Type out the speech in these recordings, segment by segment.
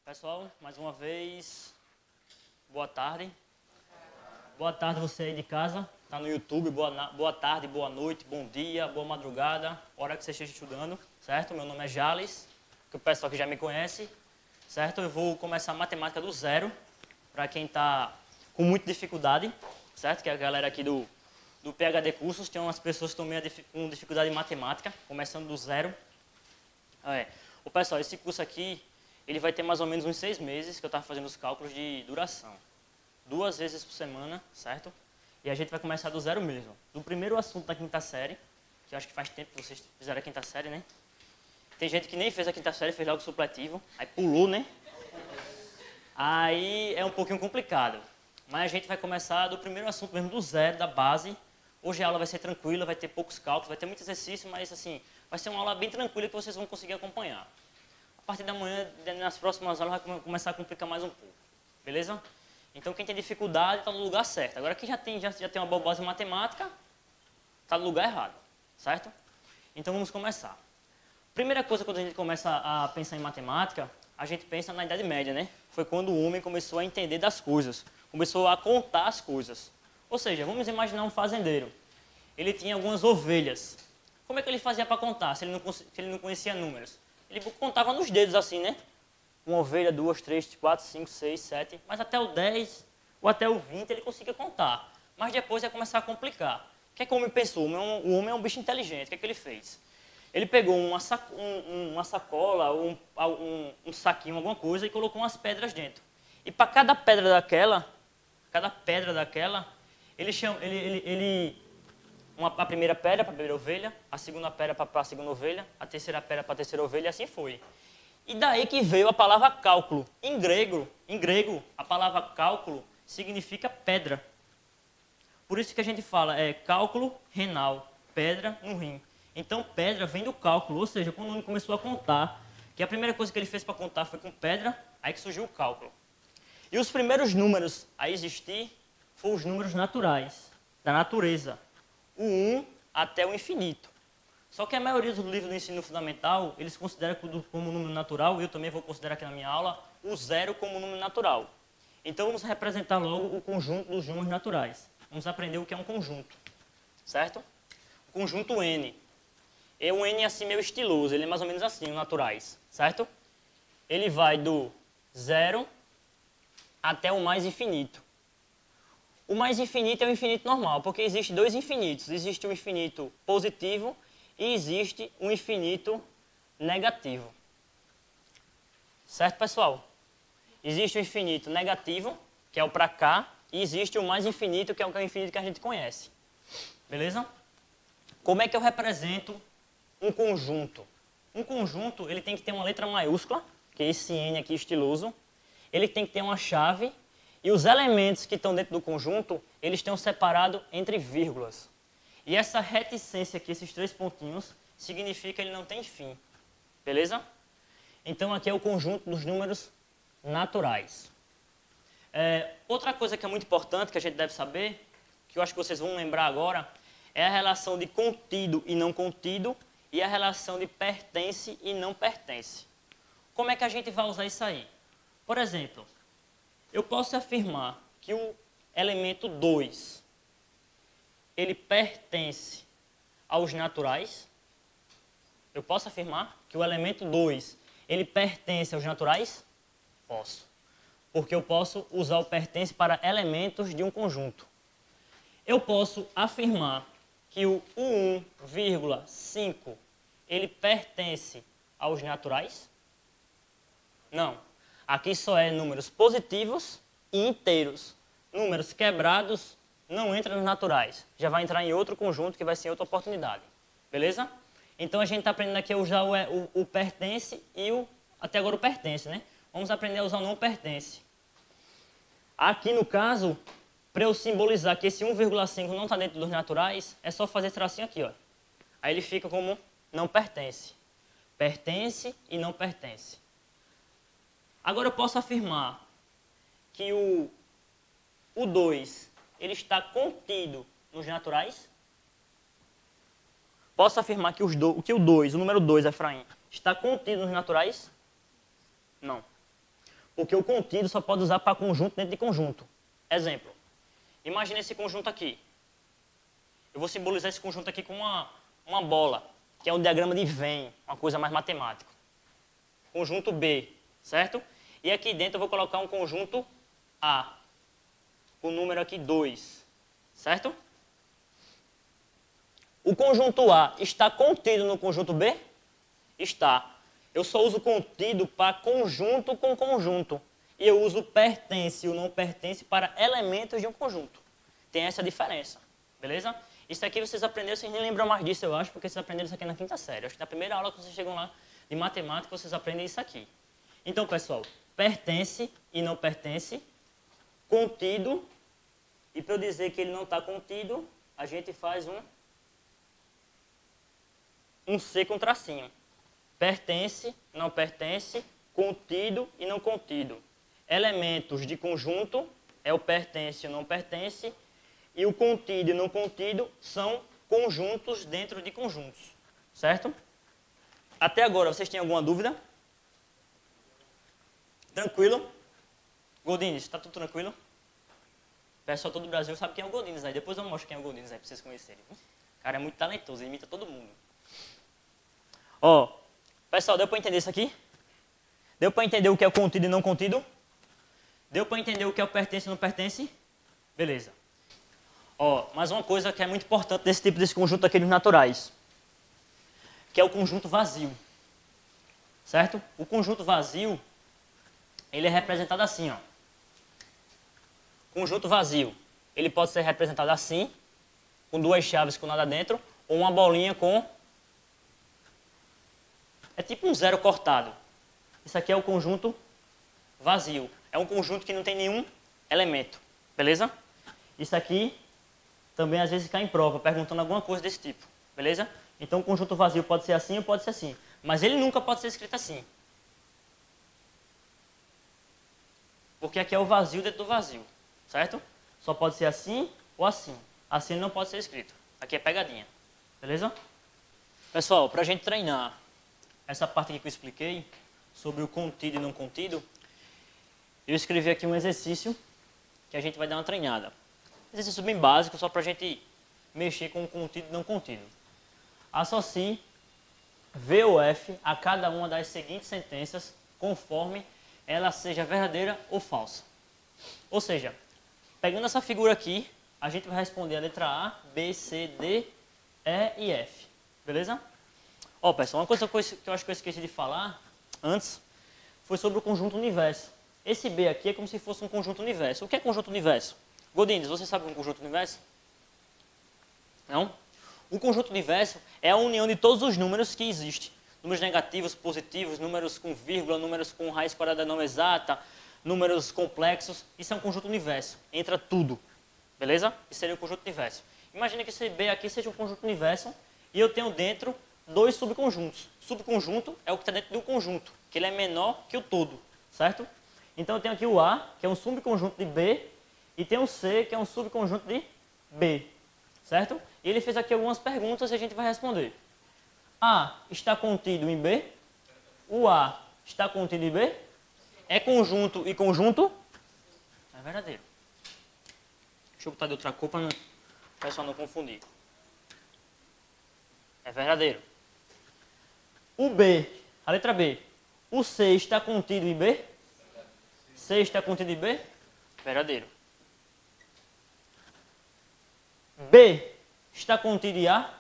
Pessoal, mais uma vez, boa tarde. Boa tarde você aí de casa, tá no YouTube, boa tarde, boa noite, bom dia, boa madrugada, hora que você esteja estudando, certo? Meu nome é Jales, que o pessoal que já me conhece, certo? Eu vou começar a matemática do zero, para quem está com muita dificuldade, certo? Que é a galera aqui do PhD Cursos, tem umas pessoas que estão com dificuldade em matemática, começando do zero. O pessoal, esse curso aqui, ele vai ter mais ou menos uns 6 meses que eu estava fazendo os cálculos de duração. 2 vezes por semana, certo? E a gente vai começar do zero mesmo. Do primeiro assunto da quinta série, que eu acho que faz tempo que vocês fizeram a quinta série, né? Tem gente que nem fez a quinta série, fez logo o supletivo, aí pulou, né? Aí é um pouquinho complicado. Mas a gente vai começar do primeiro assunto mesmo, do zero, da base. Hoje a aula vai ser tranquila, vai ter poucos cálculos, vai ter muito exercício, mas assim, vai ser uma aula bem tranquila que vocês vão conseguir acompanhar. A partir da manhã, nas próximas aulas, vai começar a complicar mais um pouco. Beleza? Então, quem tem dificuldade está no lugar certo. Agora, quem já tem uma boa base em matemática, está no lugar errado. Certo? Então, vamos começar. Primeira coisa, quando a gente começa a pensar em matemática, a gente pensa na Idade Média, né? Foi quando o homem começou a entender das coisas. Começou a contar as coisas. Ou seja, vamos imaginar um fazendeiro. Ele tinha algumas ovelhas. Como é que ele fazia para contar, se ele não conhecia números? Ele contava nos dedos assim, né? Uma ovelha, 2, 3, 4, 5, 6, 7. Mas até o 10 ou até o 20 ele conseguia contar. Mas depois ia começar a complicar. O que é que o homem pensou? O homem é um bicho inteligente. O que é que ele fez? Ele pegou uma sacola, um saquinho, alguma coisa, e colocou umas pedras dentro. E para cada pedra daquela, a primeira pedra para a primeira ovelha, a segunda pedra para a segunda ovelha, a terceira pedra para a terceira ovelha, e assim foi. E daí que veio a palavra cálculo. Em grego, a palavra cálculo significa pedra. Por isso que a gente fala cálculo renal, pedra no rim. Então, pedra vem do cálculo, ou seja, quando o homem começou a contar, que a primeira coisa que ele fez para contar foi com pedra, aí que surgiu o cálculo. E os primeiros números a existir foram os números naturais, da natureza. O 1 até o infinito. Só que a maioria dos livros do ensino fundamental, eles consideram como número natural, eu também vou considerar aqui na minha aula, o 0 como número natural. Então, vamos representar logo o conjunto dos números naturais. Vamos aprender o que é um conjunto, certo? O conjunto N. É um N assim meio estiloso, ele é mais ou menos assim, os naturais, certo? Ele vai do 0 até o mais infinito. O mais infinito é o infinito normal, porque existe dois infinitos. Existe um infinito positivo e existe um infinito negativo. Certo, pessoal? Existe o infinito negativo, que é o para cá, e existe o mais infinito, que é o infinito que a gente conhece. Beleza? Como é que eu represento um conjunto? Um conjunto, ele tem que ter uma letra maiúscula, que é esse N aqui estiloso. Ele tem que ter uma chave. E os elementos que estão dentro do conjunto, eles estão separados entre vírgulas. E essa reticência aqui, esses 3 pontinhos, significa que ele não tem fim. Beleza? Então, aqui é o conjunto dos números naturais. Outra coisa que é muito importante, que a gente deve saber, que eu acho que vocês vão lembrar agora, é a relação de contido e não contido e a relação de pertence e não pertence. Como é que a gente vai usar isso aí? Por exemplo, eu posso afirmar que o elemento 2, ele pertence aos naturais. Eu posso afirmar que o elemento 2, ele pertence aos naturais? Posso. Porque eu posso usar o pertence para elementos de um conjunto. Eu posso afirmar que o 1,5, ele pertence aos naturais? Não. Aqui só é números positivos e inteiros. Números quebrados não entram nos naturais. Já vai entrar em outro conjunto que vai ser outra oportunidade. Beleza? Então a gente está aprendendo aqui a usar o pertence e até agora o pertence, né? Vamos aprender a usar o não pertence. Aqui no caso, para eu simbolizar que esse 1,5 não está dentro dos naturais, é só fazer esse tracinho aqui, ó. Aí ele fica como não pertence. Pertence e não pertence. Agora eu posso afirmar que o 2, ele está contido nos naturais? Posso afirmar que o número 2, Efraim, está contido nos naturais? Não. Porque o contido só pode usar para conjunto dentro de conjunto. Exemplo. Imagina esse conjunto aqui. Eu vou simbolizar esse conjunto aqui com uma bola, que é um diagrama de Venn, uma coisa mais matemática. Conjunto B, certo? E aqui dentro eu vou colocar um conjunto A, com o número aqui 2, certo? O conjunto A está contido no conjunto B? Está. Eu só uso contido para conjunto com conjunto. E eu uso pertence ou não pertence para elementos de um conjunto. Tem essa diferença, beleza? Isso aqui vocês aprenderam, vocês nem lembram mais disso, eu acho, porque vocês aprenderam isso aqui na quinta série. Acho que na primeira aula que vocês chegam lá de matemática, vocês aprendem isso aqui. Então, pessoal, pertence e não pertence, contido, e para eu dizer que ele não está contido, a gente faz um C com tracinho. Pertence, não pertence, contido e não contido. Elementos de conjunto é o pertence e o não pertence, e o contido e não contido são conjuntos dentro de conjuntos, certo? Até agora, vocês têm alguma dúvida? Tranquilo? Godines, está tudo tranquilo? O pessoal todo do Brasil sabe quem é o Godines aí. Depois eu mostro quem é o Godines aí para vocês conhecerem. O cara é muito talentoso, ele imita todo mundo. Ó, pessoal, deu para entender isso aqui? Deu para entender o que é o contido e não contido? Deu para entender o que é o pertence e não pertence? Beleza. Ó, mais uma coisa que é muito importante desse conjunto aqui dos naturais, que é o conjunto vazio. Certo? O conjunto vazio, ele é representado assim, ó. Conjunto vazio, ele pode ser representado assim, com duas chaves com nada dentro, ou uma bolinha com... É tipo um zero cortado. Isso aqui é o conjunto vazio. É um conjunto que não tem nenhum elemento. Beleza? Isso aqui também às vezes cai em prova, perguntando alguma coisa desse tipo. Beleza? Então o conjunto vazio pode ser assim ou pode ser assim. Mas ele nunca pode ser escrito assim. Porque aqui é o vazio dentro do vazio. Certo? Só pode ser assim ou assim. Assim ele não pode ser escrito. Aqui é pegadinha. Beleza? Pessoal, para a gente treinar essa parte aqui que eu expliquei, sobre o contido e não contido, eu escrevi aqui um exercício que a gente vai dar uma treinada. Exercício bem básico, só para a gente mexer com o contido e não contido. Associe V ou F a cada uma das seguintes sentenças, conforme ela seja verdadeira ou falsa. Ou seja, pegando essa figura aqui, a gente vai responder a letra A, B, C, D, E e F. Beleza? Ó, pessoal, uma coisa que eu acho que eu esqueci de falar antes foi sobre o conjunto universo. Esse B aqui é como se fosse um conjunto universo. O que é conjunto universo? Godines, você sabe o que é um conjunto universo? Não? O conjunto universo é a união de todos os números que existem. Números negativos, positivos, números com vírgula, números com raiz quadrada não exata, números complexos. Isso é um conjunto universo. Entra tudo. Beleza? Isso seria o conjunto universo. Imagina que esse B aqui seja um conjunto universo e eu tenho dentro dois subconjuntos. Subconjunto é o que está dentro do conjunto, que ele é menor que o todo, certo? Então eu tenho aqui o A, que é um subconjunto de B, e tem o C, que é um subconjunto de B, certo? E ele fez aqui algumas perguntas e a gente vai responder. A está contido em B? O A está contido em B? É conjunto e conjunto? É verdadeiro. Deixa eu botar de outra cor para o pessoal não confundir. É verdadeiro. O B, a letra B, o C está contido em B? C está contido em B? Verdadeiro. B está contido em A?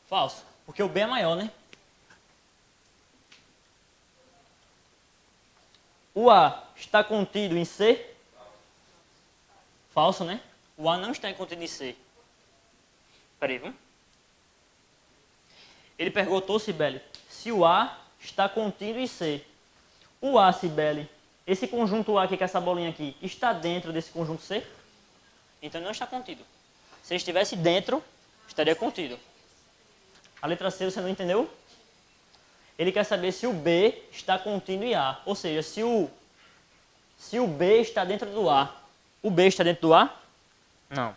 Falso. Porque o B é maior, né? O A está contido em C? Falso, né? O A não está contido em C. Peraí, vamos? Ele perguntou, Cibele, se o A está contido em C. O A, Cibele, esse conjunto A aqui, com essa bolinha aqui, está dentro desse conjunto C? Então não está contido. Se estivesse dentro, estaria contido. A letra C você não entendeu? Ele quer saber se o B está contido em A. Ou seja, se o B está dentro do A. O B está dentro do A? Não.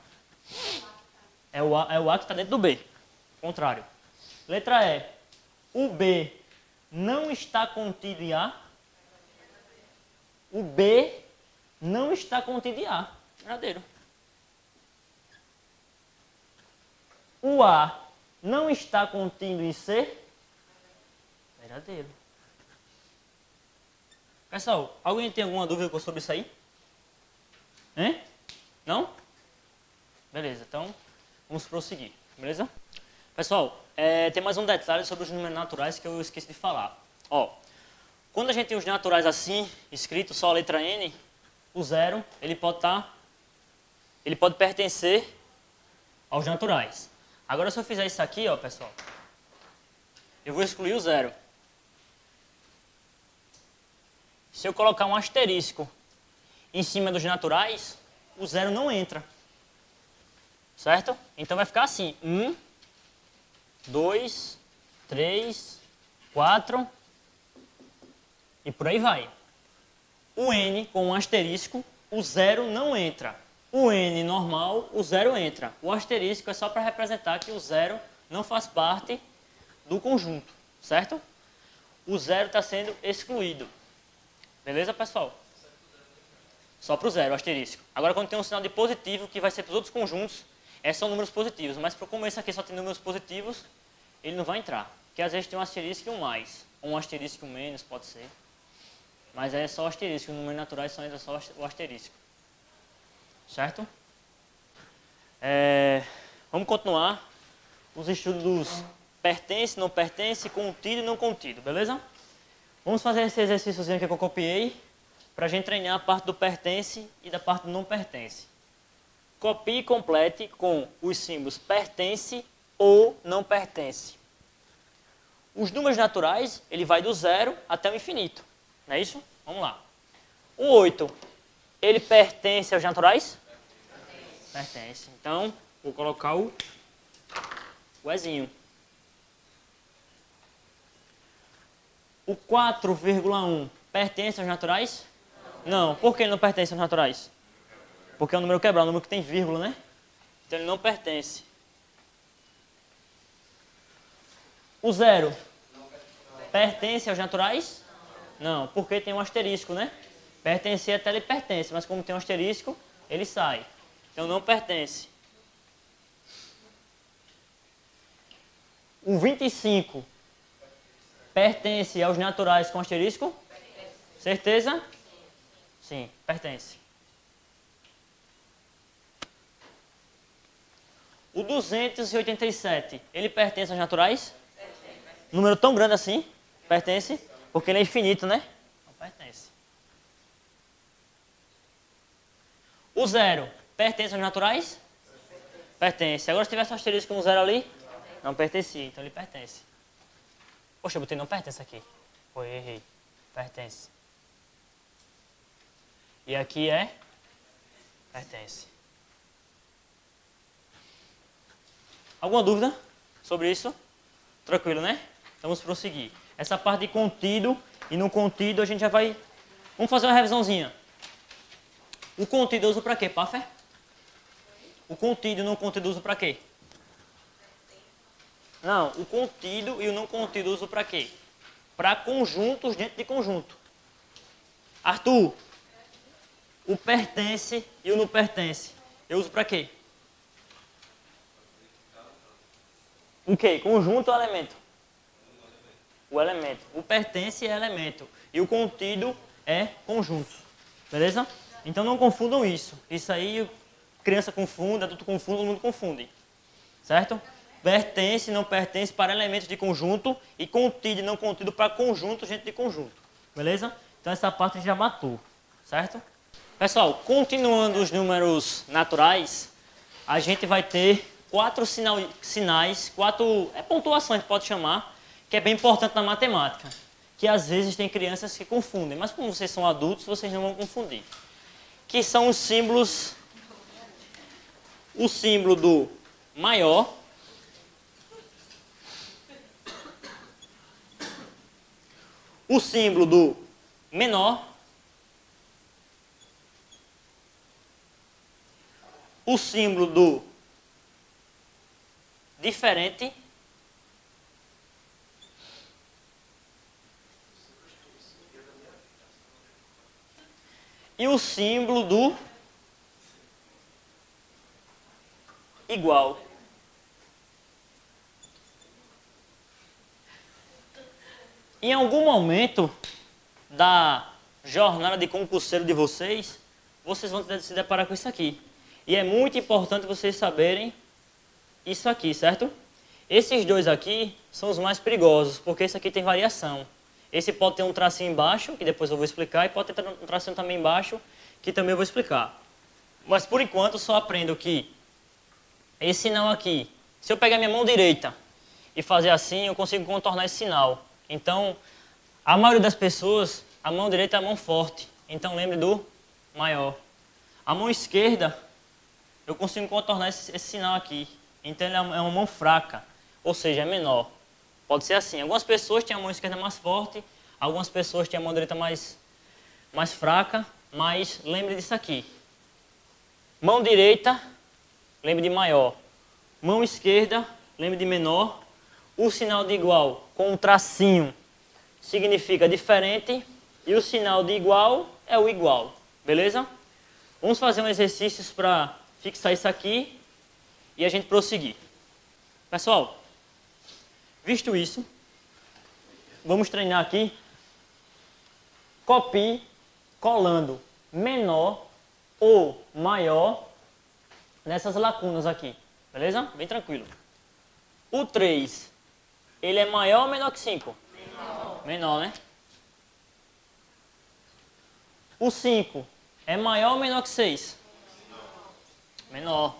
É o A que está dentro do B. Contrário. Letra E. O B não está contido em A? O B não está contido em A. Verdadeiro. O A não está contido em C. Verdadeiro. Pessoal, alguém tem alguma dúvida sobre isso aí? Hein? Não? Beleza, então vamos prosseguir. Beleza? Pessoal, tem mais um detalhe sobre os números naturais que eu esqueci de falar. Ó, quando a gente tem os naturais assim, escrito só a letra N, o zero, ele pode pertencer aos naturais. Agora, se eu fizer isso aqui, ó, pessoal, eu vou excluir o zero. Se eu colocar um asterisco em cima dos naturais, o zero não entra. Certo? Então vai ficar assim, 1, 2, 3, 4 e por aí vai. O N com um asterisco, o zero não entra. O N normal, o zero entra. O asterisco é só para representar que o zero não faz parte do conjunto, certo? O zero está sendo excluído. Beleza, pessoal? Só para o zero, o asterisco. Agora, quando tem um sinal de positivo, que vai ser para os outros conjuntos, são números positivos. Mas como esse aqui só tem números positivos, ele não vai entrar. Porque às vezes tem um asterisco e um mais. Ou um asterisco e um menos, pode ser. Mas é só o asterisco. Os números naturais só entra só o asterisco. Certo? Vamos continuar os estudos dos pertence, não pertence, contido e não contido, beleza? Vamos fazer esse exercíciozinho aqui que eu copiei para a gente treinar a parte do pertence e da parte do não pertence. Copie e complete com os símbolos pertence ou não pertence. Os números naturais, ele vai do zero até o infinito. Não é isso? Vamos lá. O 8, ele pertence aos naturais? Pertence. Então, vou colocar o Ezinho. O 4,1 pertence aos naturais? Não. Por que ele não pertence aos naturais? Porque é um número quebrado, um número que tem vírgula, né? Então ele não pertence. O 0 pertence aos naturais? Não, porque tem um asterisco, né? Pertencer até ele pertence, mas como tem um asterisco, ele sai. Então não pertence. O 25 pertence aos naturais com asterisco? Certeza? Sim, pertence. O 287, ele pertence aos naturais? Número tão grande assim? Pertence? Porque ele é infinito, né? Não pertence. O 0 pertence aos naturais? Pertence. Agora se tivesse um asterisco com um 0 ali, não pertencia, então ele pertence. Poxa, eu botei não pertence aqui. Foi, errei. Pertence. E aqui é? Pertence. Alguma dúvida sobre isso? Tranquilo, né? Então vamos prosseguir. Essa parte de contido e não contido a gente já vai... Vamos fazer uma revisãozinha. O contido eu uso para quê, Paffer? O contido e o não contido eu uso para quê? Não, o contido e o não contido eu uso para quê? Para conjuntos dentro de conjunto. Arthur, o pertence e o não pertence, eu uso para quê? O quê? Conjunto ou elemento? O elemento. O pertence é elemento. E o contido é conjunto. Beleza? Então não confundam isso. Isso aí, criança confunde, adulto confunde, todo mundo confunde. Certo? Pertence e não pertence para elementos de conjunto e contido e não contido para conjuntos dentro de conjunto. Beleza? Então essa parte a gente já matou. Certo? Pessoal, continuando os números naturais, a gente vai ter 4 sinais, 4 pontuações pode chamar, que é bem importante na matemática, que às vezes tem crianças que confundem, mas como vocês são adultos, vocês não vão confundir. Que são os símbolos, o símbolo do maior, o símbolo do menor, o símbolo do diferente e o símbolo do igual. Em algum momento da jornada de concurseiro de vocês, vocês vão se deparar com isso aqui. E é muito importante vocês saberem isso aqui, certo? Esses dois aqui são os mais perigosos, porque esse aqui tem variação. Esse pode ter um tracinho embaixo, que depois eu vou explicar, e pode ter um tracinho também embaixo, que também eu vou explicar. Mas por enquanto só aprendo que esse sinal aqui, se eu pegar minha mão direita e fazer assim, eu consigo contornar esse sinal. Então, a maioria das pessoas, a mão direita é a mão forte. Então lembre do maior. A mão esquerda, eu consigo contornar esse sinal aqui. Então ele é uma mão fraca, ou seja, é menor. Pode ser assim. Algumas pessoas têm a mão esquerda mais forte, algumas pessoas têm a mão direita mais fraca, mas lembre disso aqui. Mão direita, lembre de maior. Mão esquerda, lembre de menor. O sinal de igual com um tracinho significa diferente e o sinal de igual é o igual. Beleza? Vamos fazer um exercício para fixar isso aqui e a gente prosseguir. Pessoal, visto isso, vamos treinar aqui. Copie colando menor ou maior nessas lacunas aqui. Beleza? Bem tranquilo. O 3, ele é maior ou menor que 5? Menor. Menor, né? O 5 é maior ou menor que 6? Menor.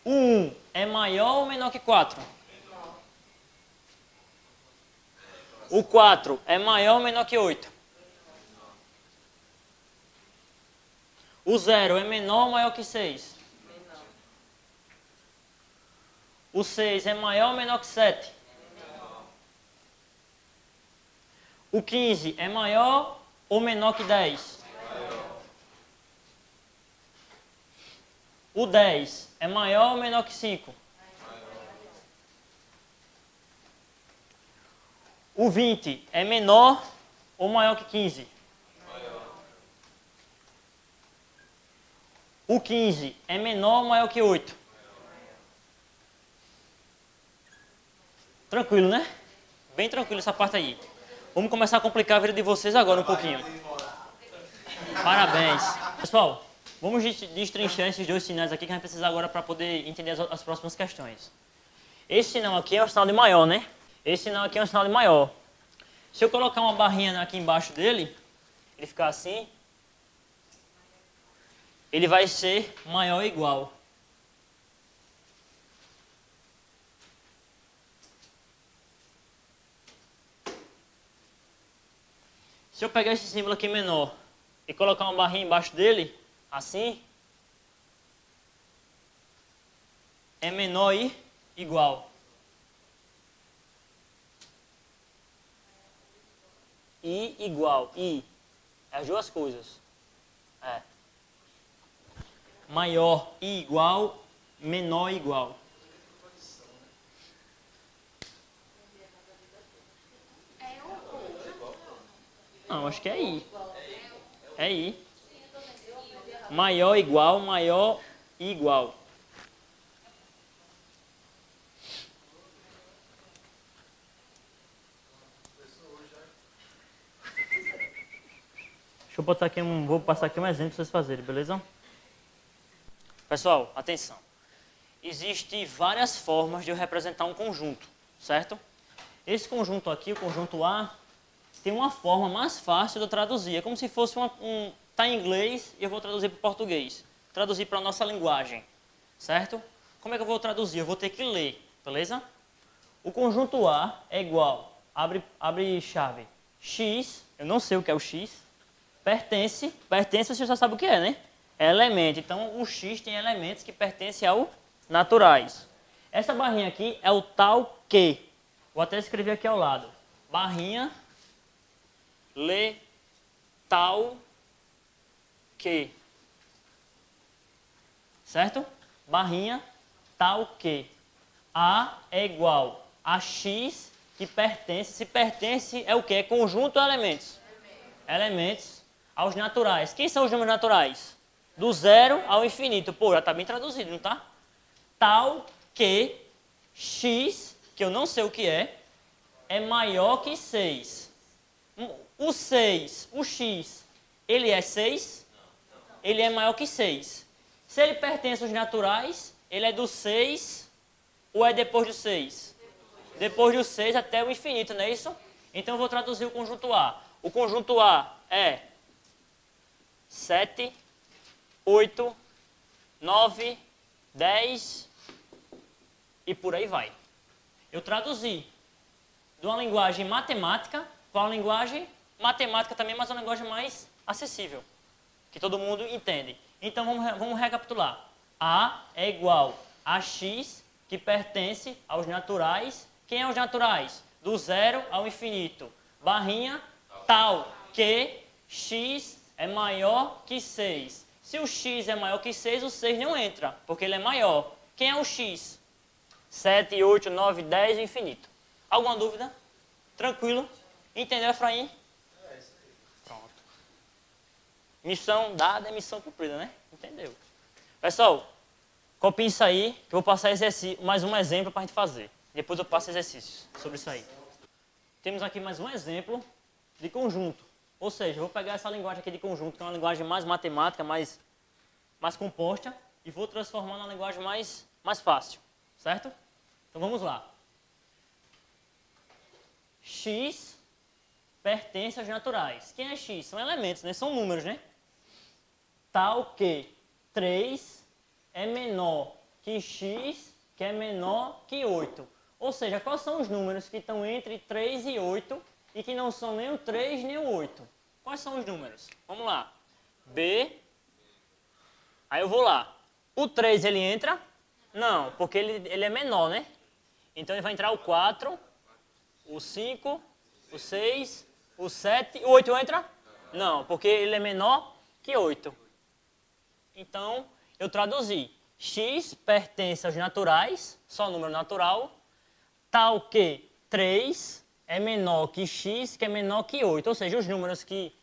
O 1 é maior ou menor que 4? Menor. O 4 é maior ou menor que 8? Menor. O 0 é menor ou maior que 6? Menor. O 6 é maior ou menor que 7? Menor. O 15 é maior ou menor que 10? Maior. O 10 é maior ou menor que 5? Maior. O 20 é menor ou maior que 15? Maior. O 15 é menor ou maior que 8? Maior. Tranquilo, né? Bem tranquilo essa parte aí. Vamos começar a complicar a vida de vocês agora um pouquinho. Parabéns. Pessoal, vamos destrinchar esses dois sinais aqui que a gente precisa agora para poder entender as próximas questões. Esse sinal aqui é o sinal de maior, né? Esse sinal aqui é um sinal de maior. Se eu colocar uma barrinha aqui embaixo dele, ele ficar assim, ele vai ser maior ou igual. Se eu pegar esse símbolo aqui menor e colocar uma barrinha embaixo dele, assim, é menor e igual. E igual. E. As duas coisas. É. Maior e igual, menor e igual. Não, acho que é I. É I. Maior igual, maior e igual. Deixa eu botar aqui vou passar aqui um exemplo para vocês fazerem, beleza? Pessoal, atenção. Existem várias formas de eu representar um conjunto, certo? Esse conjunto aqui, o conjunto A, tem uma forma mais fácil de eu traduzir. É como se fosse tá em inglês e eu vou traduzir para o português. Traduzir para a nossa linguagem, certo? Como é que eu vou traduzir? Eu vou ter que ler, beleza? O conjunto A é igual, abre chave, X, eu não sei o que é o X, pertence você já sabe o que é, né? É elemento, então o X tem elementos que pertencem ao naturais. Essa barrinha aqui é o tal que, vou até escrever aqui ao lado, barrinha, lê, tal, que. Certo? Barrinha, tal que. A é igual a X que pertence. Se pertence é o que? É conjunto ou elementos? elementos aos naturais. Quem são os números naturais? Do 0 ao infinito. Pô, já está bem traduzido, não está? Tal que x, que eu não sei o que é maior que 6. O 6, o x, ele é 6? Ele é maior que 6. Se ele pertence aos naturais, ele é do 6 ou é depois do 6? Depois do 6 até o infinito, não é isso? Então eu vou traduzir o conjunto A. O conjunto A é 7, 8, 9, 10 e por aí vai. Eu traduzi de uma linguagem matemática para uma linguagem matemática também, mas uma linguagem mais acessível, que todo mundo entende. Então vamos recapitular. A é igual a x que pertence aos naturais. Quem é os naturais? Do 0 ao infinito. Barrinha tal que x é maior que 6. Se o x é maior que 6, o 6 não entra, porque ele é maior. Quem é o x? 7, 8, 9, 10 e infinito. Alguma dúvida? Tranquilo? Entendeu, Efraim? É isso aí. Pronto. Missão dada é missão cumprida, né? Entendeu? Pessoal, copiem isso aí, que eu vou passar mais um exemplo para a gente fazer. Depois eu passo exercícios sobre isso aí. Temos aqui mais um exemplo de conjunto. Ou seja, eu vou pegar essa linguagem aqui de conjunto, que é uma linguagem mais matemática, mais composta, e vou transformar numa linguagem mais fácil. Certo? Então vamos lá. X pertence aos naturais. Quem é x? São elementos, né? São números, né? Tal que 3 é menor que x, que é menor que 8. Ou seja, quais são os números que estão entre 3 e 8 e que não são nem o 3 nem o 8? Quais são os números? Vamos lá. B. Aí eu vou lá. O 3 ele entra? Não, porque ele é menor, né? Então ele vai entrar o 4, o 5, o 6, o 7. O 8 entra? Não, porque ele é menor que 8. Então eu traduzi. X pertence aos naturais, só número natural, tal que 3 é menor que x, que é menor que 8. Ou seja, os números que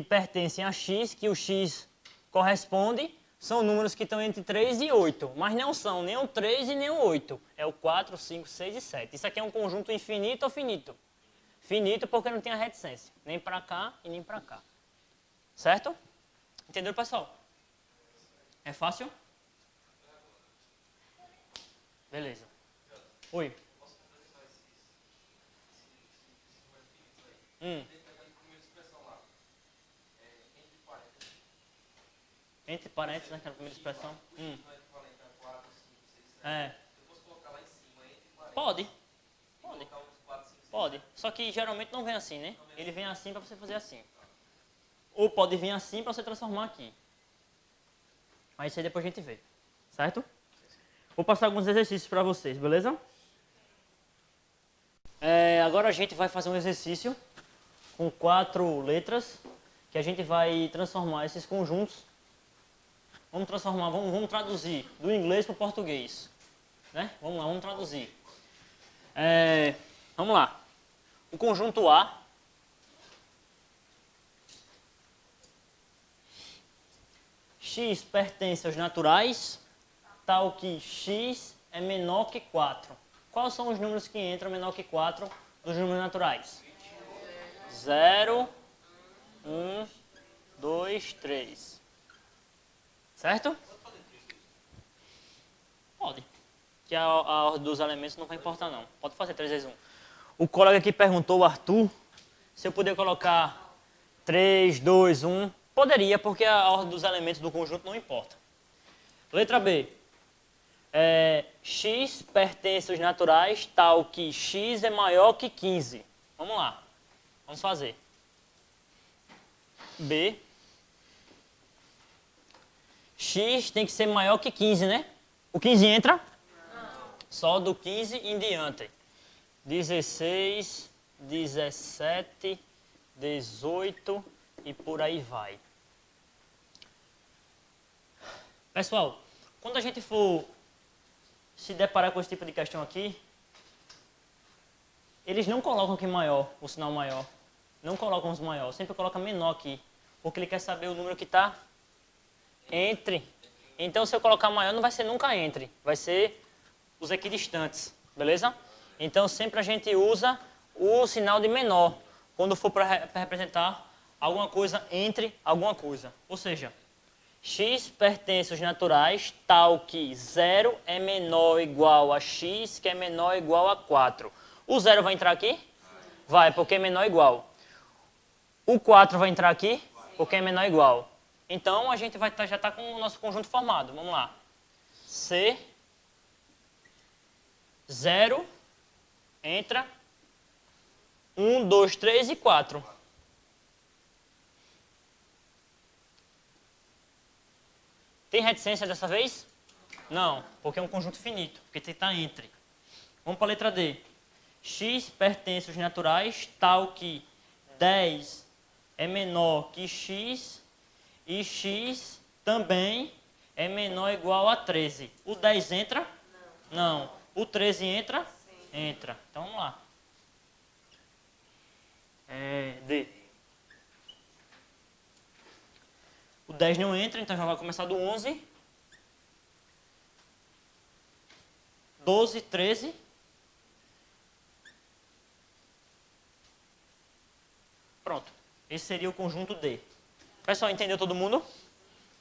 pertencem a x, que o x corresponde, são números que estão entre 3 e 8. Mas não são nem o 3 e nem o 8. É o 4, 5, 6 e 7. Isso aqui é um conjunto infinito ou finito? Finito porque não tem a reticência. Nem para cá e nem para cá. Certo? Entendeu, pessoal? É fácil? Beleza. Oi. Posso complementar esse número finito aí? Tem aquela primeira expressão lá. Entre parênteses. Entre parênteses, naquela primeira expressão. O x não é equivalente a 4, 5, 6, 7. É. Eu posso colocar lá em cima, entre parênteses. Pode. Colocar uns 4, 5, 6. Pode. Só que geralmente não vem assim, né? Ele vem assim para você fazer assim. Ou pode vir assim para você transformar aqui. Mas isso aí depois a gente vê. Certo? Vou passar alguns exercícios para vocês, beleza? Agora a gente vai fazer um exercício com 4 letras que a gente vai transformar esses conjuntos. Vamos transformar, vamos traduzir do inglês para o português. Né? Vamos lá, vamos traduzir. Vamos lá. O conjunto A x pertence aos naturais, tal que x é menor que 4. Quais são os números que entram menor que 4 dos números naturais? 0, 1, 2, 3. Certo? Pode. Que a ordem dos elementos não vai importar não. Pode fazer 3 vezes 1. O colega aqui perguntou, o Arthur, se eu poder colocar 3, 2, 1. Poderia, porque a ordem dos elementos do conjunto não importa. Letra B. X pertence aos naturais, tal que x é maior que 15. Vamos lá. Vamos fazer. B. X tem que ser maior que 15, né? O 15 entra? Não. Só do 15 em diante. 16, 17, 18 e por aí vai. Pessoal, quando a gente for se deparar com esse tipo de questão aqui, eles não colocam aqui maior, o sinal maior. não colocamos maior, sempre coloca menor aqui, porque ele quer saber o número que está entre. Então, se eu colocar maior, não vai ser nunca entre, vai ser os equidistantes, beleza? Então, sempre a gente usa o sinal de menor, quando for para representar alguma coisa entre alguma coisa. Ou seja, x pertence aos naturais, tal que 0 é menor ou igual a x, que é menor ou igual a 4. O 0 vai entrar aqui? Vai, porque é menor ou igual. O 4 vai entrar aqui? Porque é menor ou igual. Então, a gente vai já está com o nosso conjunto formado. Vamos lá. C, 0, entra 1, 2, 3 e 4. Tem reticência dessa vez? Não, porque é um conjunto finito, porque está entre. Vamos para a letra D. X pertence aos naturais, tal que 10 é menor que x e x também é menor ou igual a 13. O 10 entra? Não. O 13 entra? Sim. Entra. Então vamos lá. D. O 10 não entra, então já vai começar do 11. 12, 13. Pronto. Esse seria o conjunto D. Pessoal, entendeu todo mundo?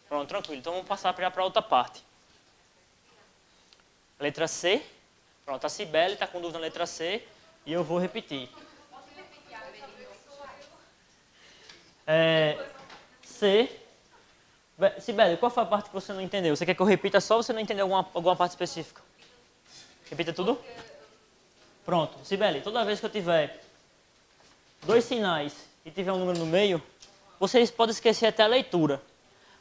Pronto, tranquilo. Então vamos passar já para outra parte. Letra C. Pronto, a Cibele está com dúvida na letra C e eu vou repetir. C. Cibele, qual foi a parte que você não entendeu? Você quer que eu repita só ou você não entendeu alguma parte específica? Repita tudo? Pronto. Cibele, toda vez que eu tiver dois sinais e tiver um número no meio, vocês podem esquecer até a leitura.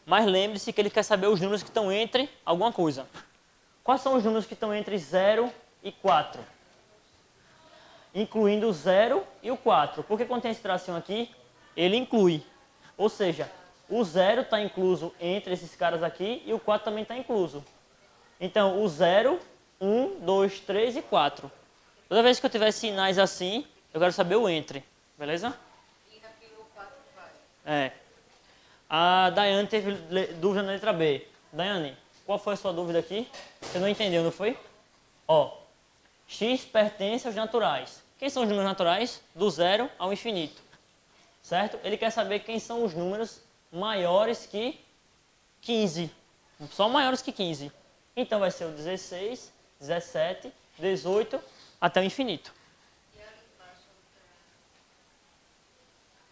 Mas lembre-se que ele quer saber os números que estão entre alguma coisa. Quais são os números que estão entre 0 e 4? Incluindo o 0 e o 4. Porque quando tem esse tracinho aqui, ele inclui. Ou seja, o 0 está incluso entre esses caras aqui e o 4 também está incluso. Então, o 0, 1, 2, 3 e 4. Toda vez que eu tiver sinais assim, eu quero saber o entre. Beleza? E aqui o 4 vai. A Daiane teve dúvida na letra B. Daiane, qual foi a sua dúvida aqui? Você não entendeu, não foi? Ó, x pertence aos naturais. Quem são os números naturais? Do 0 ao infinito. Certo? Ele quer saber quem são os números maiores que 15. Só maiores que 15. Então vai ser o 16, 17, 18, até o infinito. E ali embaixo,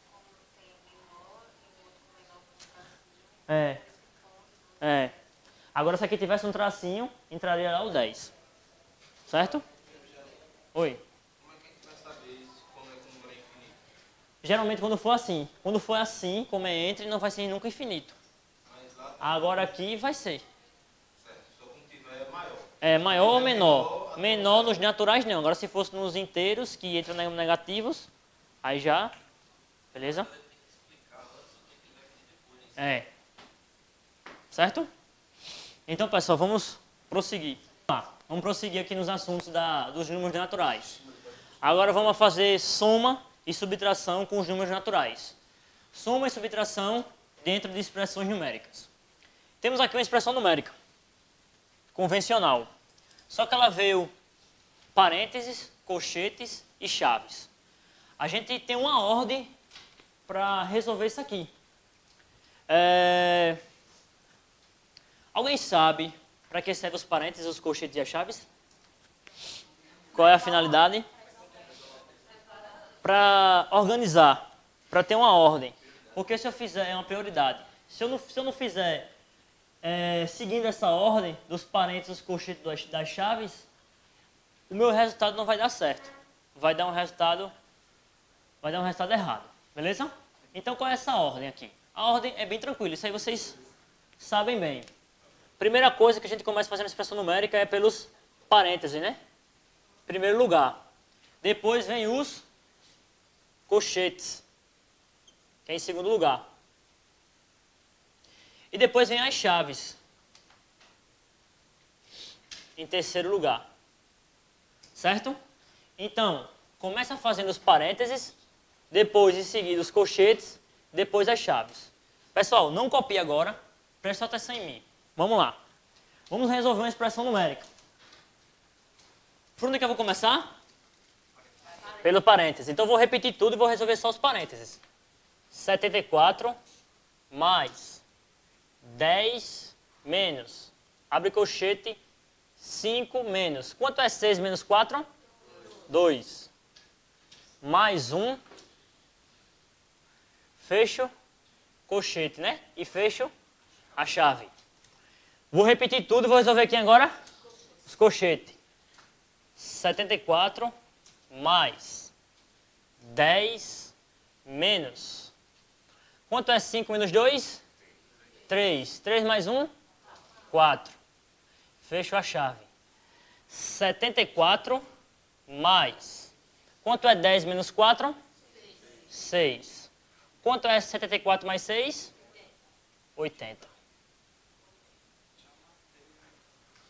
como tem menor e o outro menor com tracinho. Agora, se aqui tivesse um tracinho, entraria lá o 10. Certo? Oi. Como é que a gente vai saber isso quando é que o número é infinito? Geralmente quando for assim. Quando for assim, como é entre, não vai ser nunca infinito. Mas lá, Agora aqui vai ser. certo, só quando tiver maior. É maior ou menor? Menor nos naturais não. Agora se fosse nos inteiros, que entram negativos, aí já. Beleza? Certo? Então, pessoal, vamos prosseguir. Vamos prosseguir aqui nos assuntos dos números naturais. Agora vamos fazer soma e subtração com os números naturais. Soma e subtração dentro de expressões numéricas. Temos aqui uma expressão numérica, convencional. Só que ela veio parênteses, colchetes e chaves. A gente tem uma ordem para resolver isso aqui. Alguém sabe para que servem os parênteses, os colchetes e as chaves? Qual é a finalidade? Para organizar, para ter uma ordem. Porque se eu fizer, é uma prioridade. Se eu não fizer seguindo essa ordem dos parênteses, dos colchetes das chaves, o meu resultado não vai dar certo. Vai dar um resultado errado. Beleza? Então qual é essa ordem aqui? A ordem é bem tranquila, isso aí vocês sabem bem. Primeira coisa que a gente começa fazendo expressão numérica é pelos parênteses, né? Primeiro lugar. Depois vem os colchetes, que é em segundo lugar. E depois vem as chaves, em terceiro lugar. Certo? Então, começa fazendo os parênteses, depois em seguida os colchetes, depois as chaves. Pessoal, não copie agora, preste atenção em mim. Vamos lá. Vamos resolver uma expressão numérica. Por onde que eu vou começar? Pelo parênteses. Então eu vou repetir tudo e vou resolver só os parênteses. 74 mais 10 menos, abre colchete, 5 menos. Quanto é 6 menos 4? 2. Mais 1. Fecho colchete, né? E fecho a chave. Vou repetir tudo e vou resolver aqui agora os colchetes. 74 mais 10 menos. Quanto é 5 menos 2? 3. 3 mais 1? 4. Fecho a chave. 74 mais. Quanto é 10 menos 4? 6. Quanto é 74 mais 6? 80.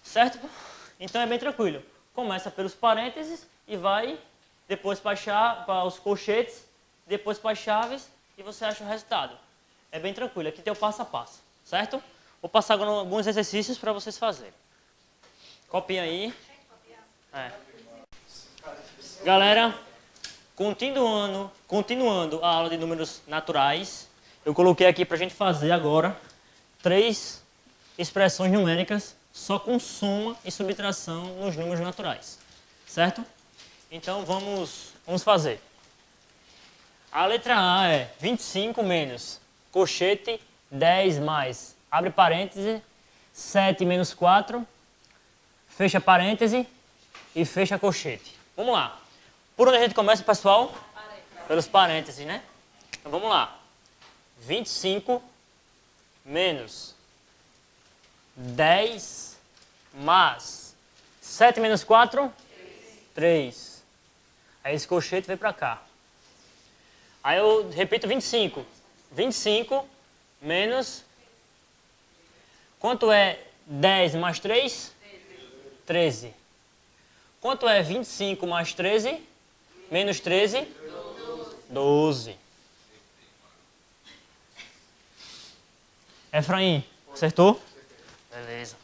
Certo? Então é bem tranquilo. Começa pelos parênteses e vai depois para os colchetes, depois para as chaves e você acha o resultado. É bem tranquilo. Aqui tem o passo a passo. Certo? Vou passar agora alguns exercícios para vocês fazerem. Copiem aí. Galera, continuando a aula de números naturais, eu coloquei aqui para a gente fazer agora 3 expressões numéricas só com soma e subtração nos números naturais. Certo? Então vamos fazer. A letra A é 25 menos colchete 10 mais, abre parêntese, 7 menos 4, fecha parêntese e fecha colchete. Vamos lá. Por onde a gente começa, pessoal? Pelos parênteses, né? Então vamos lá. 25 menos 10 mais 7 menos 4, 3. Aí esse colchete vem para cá. Aí eu repito 25. 25 menos... Quanto é 10 mais 3? 13. Quanto é 25 mais 13? Menos 13? 12. Efraim, acertou? Beleza.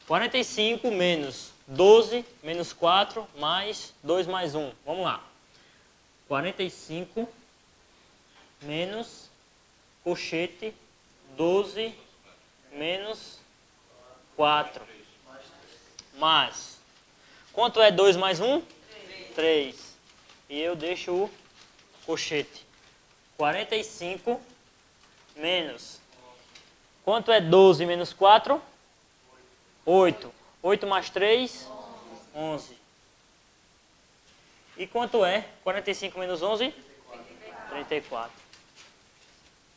45 menos 12 menos 4 mais 2 mais 1. Vamos lá. 45 menos colchete 12 menos 4 mais. Quanto é 2 mais 1? 3. E eu deixo o colchete. 45 menos. Quanto é 12 menos 4? 8. 8 mais 3? 11. E quanto é 45 menos 11? 34.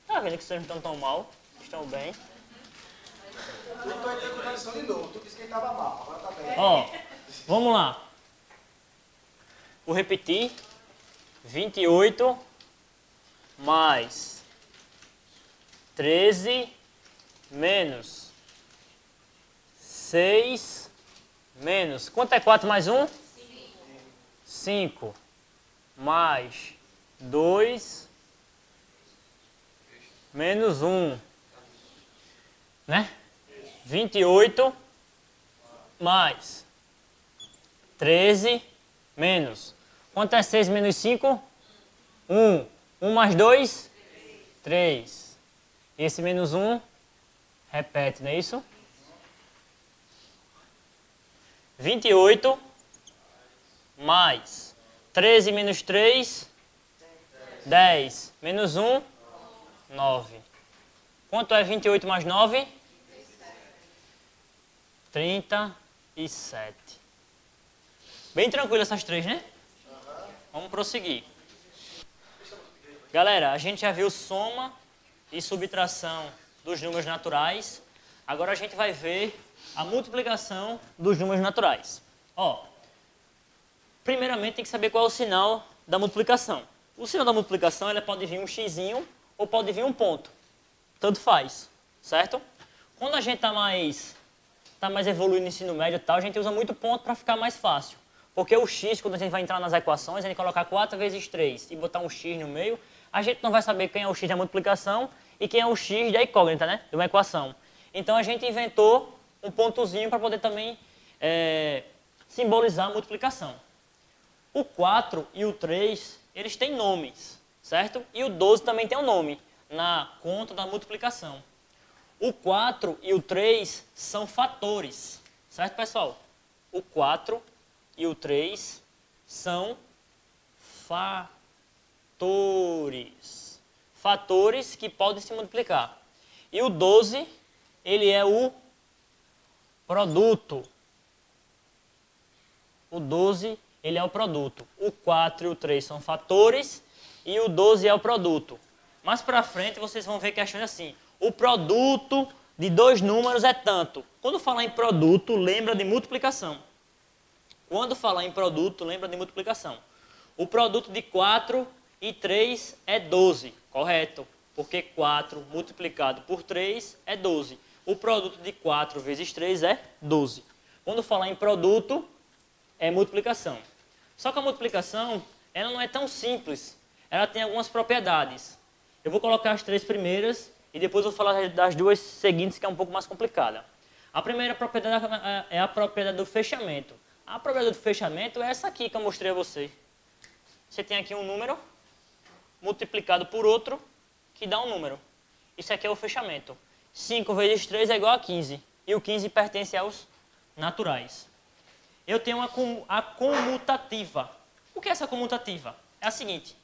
Tá vendo que vocês não estão tão mal? Estão bem. Eu estou entrando na lição de novo. Tu disse que ele estava mal. Agora tá bem. Ó, vamos lá. Vou repetir. 28 mais 13 menos 6 menos. Quanto é 4 mais 1? 5 mais 2 menos 1. Né? 28 mais 13 menos. Quanto é 6 menos 5? 1. 1 mais 2? 3. E esse menos 1 repete, não é isso? 28 mais 13 menos 3? 10. Menos 1? 9. Quanto é 28 mais 9? 37. Bem tranquilo essas três, né? Vamos prosseguir. Galera, a gente já viu soma e subtração dos números naturais. Agora a gente vai ver a multiplicação dos números naturais. Ó, primeiramente tem que saber qual é o sinal da multiplicação. O sinal da multiplicação ele pode vir um xizinho ou pode vir um ponto. Tanto faz, certo? Quando a gente está mais evoluído no ensino médio e tal, a gente usa muito ponto para ficar mais fácil. Porque o x, quando a gente vai entrar nas equações, a gente colocar 4 vezes 3 e botar um x no meio, a gente não vai saber quem é o x da multiplicação e quem é o x da incógnita, né? De uma equação. Então a gente inventou um pontozinho para poder também simbolizar a multiplicação. O 4 e o 3, eles têm nomes, certo? E o 12 também tem um nome na conta da multiplicação. O 4 e o 3 são fatores, certo, pessoal? O 4 e o 3 são fatores. Fatores que podem se multiplicar. E o 12, ele é o produto. O 12, ele é o produto. O 4 e o 3 são fatores e o 12 é o produto. Mais para frente vocês vão ver questões assim. O produto de dois números é tanto. Quando falar em produto, lembra de multiplicação. Quando falar em produto, lembra de multiplicação. O produto de 4 e 3 é 12, correto? Porque 4 multiplicado por 3 é 12. O produto de 4 vezes 3 é 12. Quando falar em produto, é multiplicação. Só que a multiplicação, ela não é tão simples. Ela tem algumas propriedades. Eu vou colocar as 3 primeiras e depois eu vou falar das 2 seguintes, que é um pouco mais complicada. A primeira propriedade é a propriedade do fechamento. A propriedade do fechamento é essa aqui que eu mostrei a você. Você tem aqui um número multiplicado por outro que dá um número. Isso aqui é o fechamento. 5 vezes 3 é igual a 15. E o 15 pertence aos naturais. Eu tenho a comutativa. O que é essa comutativa? É a seguinte.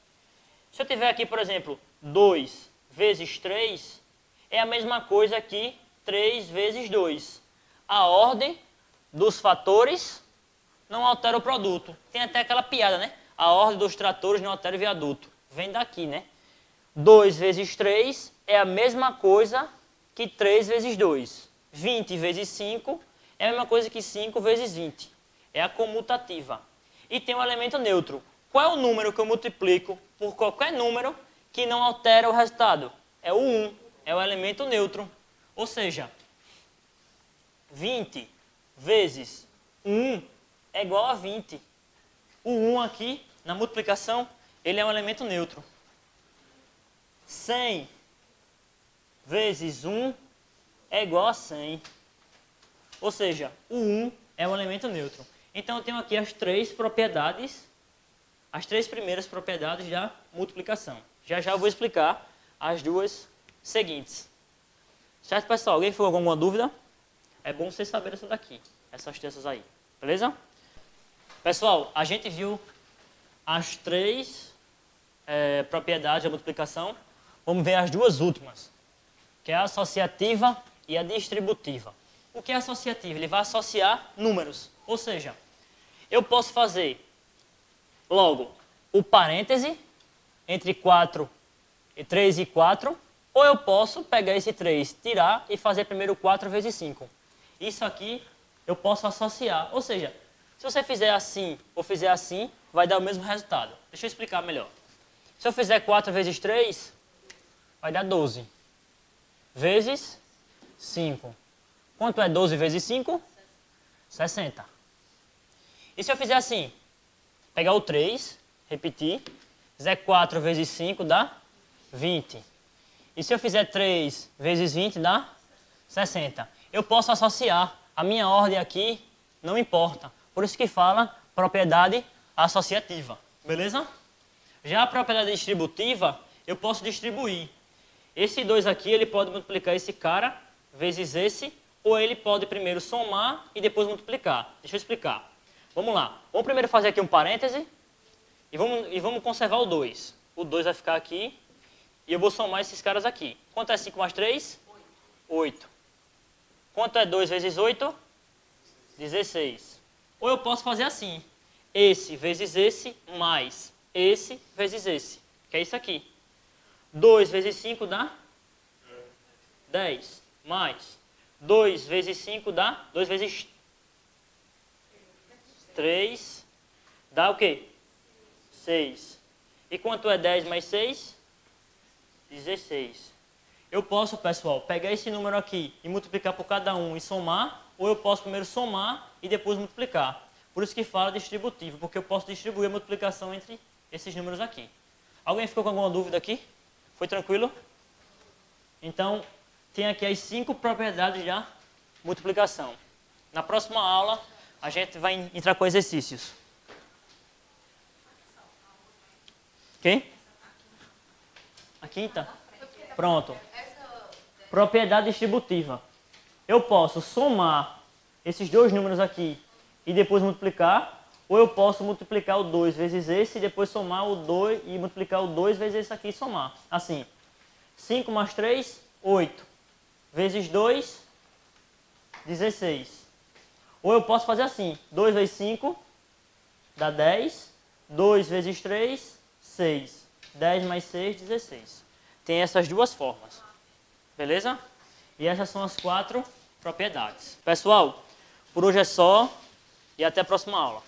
Se eu tiver aqui, por exemplo, 2 vezes 3, é a mesma coisa que 3 vezes 2. A ordem dos fatores não altera o produto. Tem até aquela piada, né? A ordem dos tratores não altera o viaduto. Vem daqui, né? 2 vezes 3 é a mesma coisa que 3 vezes 2. 20 vezes 5 é a mesma coisa que 5 vezes 20. É a comutativa. E tem um elemento neutro. Qual é o número que eu multiplico por qualquer número que não altera o resultado? É o 1. É o elemento neutro. Ou seja, 20 vezes 1 é igual a 20. O 1 aqui, na multiplicação, ele é um elemento neutro. 100 vezes 1 é igual a 100. Ou seja, o 1 é um elemento neutro. Então eu tenho aqui as 3 propriedades, as 3 primeiras propriedades da multiplicação. Já já eu vou explicar as 2 seguintes. Certo, pessoal? Alguém ficou com alguma dúvida? É bom vocês saberem essa daqui, essas terças aí. Beleza? Pessoal, a gente viu as 3 propriedades da multiplicação. Vamos ver as 2 últimas, que é a associativa e a distributiva. O que é associativa? Ele vai associar números. Ou seja, eu posso fazer logo o parêntese entre 3 e 4, ou eu posso pegar esse 3, tirar e fazer primeiro 4 vezes 5. Isso aqui eu posso associar. Ou seja, se você fizer assim ou fizer assim, vai dar o mesmo resultado. Deixa eu explicar melhor. Se eu fizer 4 vezes 3, vai dar 12. Vezes 5. Quanto é 12 vezes 5? 60. E se eu fizer assim? Pegar o 3, repetir. Fizer 4 vezes 5 dá 20. E se eu fizer 3 vezes 20 dá 60. Eu posso associar. A minha ordem aqui não importa. Por isso que fala propriedade associativa. Beleza? Já a propriedade distributiva, eu posso distribuir. Esse 2 aqui, ele pode multiplicar esse cara vezes esse, ou ele pode primeiro somar e depois multiplicar. Deixa eu explicar. Vamos lá. Vamos primeiro fazer aqui um parêntese e vamos conservar o 2. O 2 vai ficar aqui e eu vou somar esses caras aqui. Quanto é 5 mais 3? 8. Quanto é 2 vezes 8? 16. Ou eu posso fazer assim. Esse vezes esse mais esse vezes esse. Que é isso aqui. 2 vezes 5 dá 10. Mais 2 vezes 5 dá 2 vezes 3 dá o quê? 6. E quanto é 10 mais 6? 16. Eu posso, pessoal, pegar esse número aqui e multiplicar por cada um e somar, ou eu posso primeiro somar e depois multiplicar. Por isso que fala distributivo, porque eu posso distribuir a multiplicação entre esses números aqui. Alguém ficou com alguma dúvida aqui? Foi tranquilo? Então, tem aqui as 5 propriedades da multiplicação. Na próxima aula, a gente vai entrar com exercícios. Ok? A quinta? Pronto. Propriedade distributiva. Eu posso somar esses dois números aqui e depois multiplicar, ou eu posso multiplicar o 2 vezes esse e depois somar o 2 e multiplicar o 2 vezes esse aqui e somar. Assim, 5 mais 3, 8. Vezes 2, 16. Ou eu posso fazer assim, 2 vezes 5 dá 10, 2 vezes 3, 6. 10 mais 6, 16. Tem essas duas formas. Beleza? E essas são as 4 propriedades. Pessoal, por hoje é só e até a próxima aula.